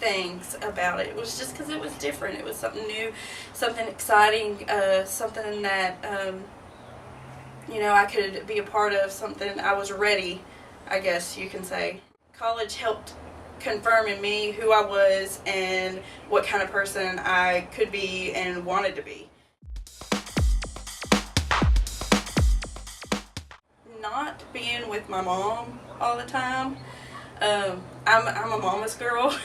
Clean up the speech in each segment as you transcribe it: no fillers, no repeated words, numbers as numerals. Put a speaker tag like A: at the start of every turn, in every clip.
A: things about it. It was just because it was different. It was something new, something exciting, something that, I could be a part of, something I was ready, I guess you can say. College helped confirm in me who I was and what kind of person I could be and wanted to be. Not being with my mom all the time. I'm a mama's girl.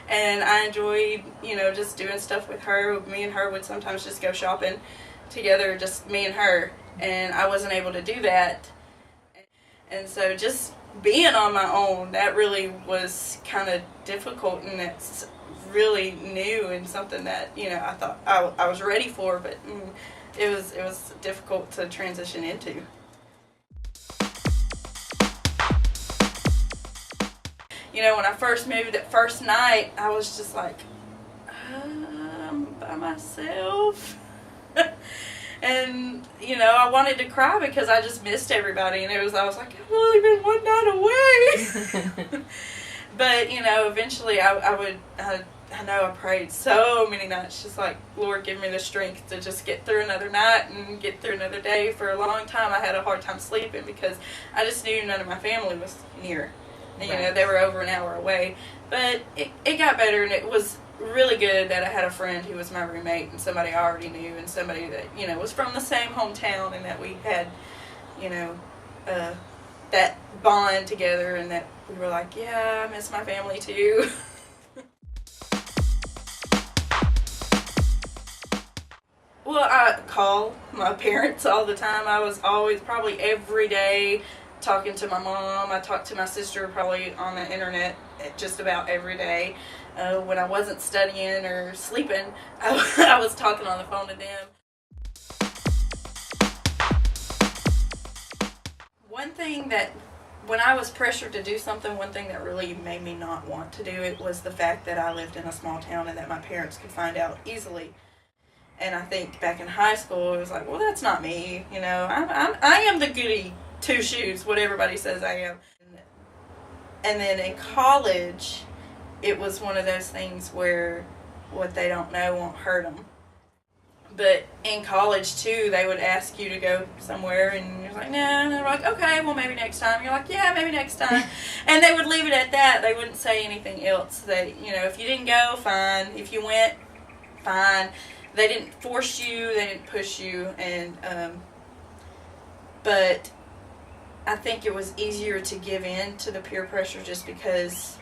A: And I enjoyed, just doing stuff with her. Me and her would sometimes just go shopping together, just me and her. And I wasn't able to do that. And so just being on my own, that really was kind of difficult, and it's really new and something that, I thought I was ready for, but it was difficult to transition into. When I first moved, that first night, I was just like, I'm by myself. And, I wanted to cry because I just missed everybody. And I was like, I've only been one night away. But, eventually I know I prayed so many nights, just like, Lord, give me the strength to just get through another night and get through another day. For a long time, I had a hard time sleeping because I just knew none of my family was near. And, they were over an hour away. But it got better, and it was really good that I had a friend who was my roommate and somebody I already knew and somebody that, was from the same hometown, and that we had, that bond together, and that we were like, yeah, I miss my family too. Well, I call my parents all the time. I was always, probably every day, talking to my mom. I talked to my sister probably on the internet just about every day. When I wasn't studying or sleeping, I was talking on the phone to them. One thing that, when I was pressured to do something, one thing that really made me not want to do it was the fact that I lived in a small town and that my parents could find out easily. And I think back in high school, it was like, well, that's not me. I am the goody two-shoes, what everybody says I am. And then in college, it was one of those things where what they don't know won't hurt them. But in college, too, they would ask you to go somewhere, and you're like, no. And they're like, okay, well, maybe next time. You're like, yeah, maybe next time. And they would leave it at that. They wouldn't say anything else. If you didn't go, fine. If you went, fine. They didn't force you. They didn't push you. And but I think it was easier to give in to the peer pressure just because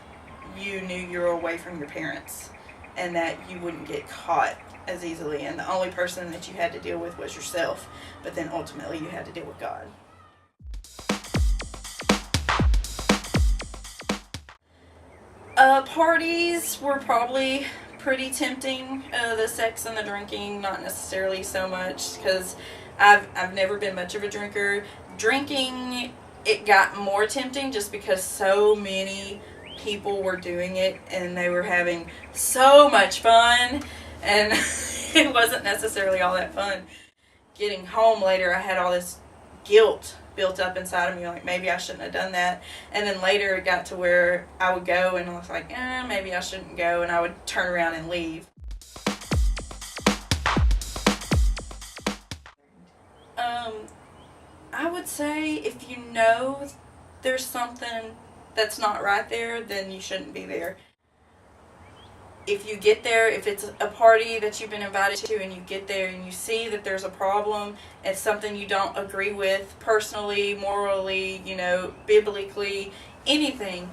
A: you knew you were away from your parents and that you wouldn't get caught as easily, and the only person that you had to deal with was yourself, but then ultimately you had to deal with God. Parties were probably pretty tempting. The sex and the drinking, not necessarily so much, because I've never been much of a drinker. Drinking, it got more tempting just because so many people were doing it and they were having so much fun, and it wasn't necessarily all that fun. Getting home later, I had all this guilt built up inside of me, like maybe I shouldn't have done that. And then later it got to where I would go and I was like, maybe I shouldn't go, and I would turn around and leave. I would say if you know there's something that's not right there, then you shouldn't be there. If you get there, if it's a party that you've been invited to and you get there and you see that there's a problem, it's something you don't agree with personally, morally, biblically, anything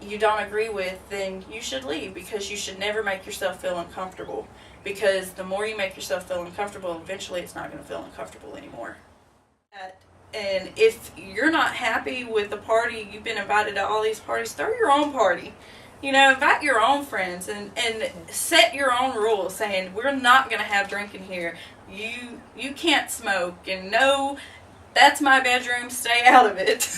A: you don't agree with, then you should leave, because you should never make yourself feel uncomfortable. Because the more you make yourself feel uncomfortable, eventually it's not going to feel uncomfortable anymore. And if you're not happy with the party, you've been invited to all these parties, throw your own party. Invite your own friends and set your own rules, saying we're not going to have drinking here. You can't smoke, and no, that's my bedroom, stay out of it.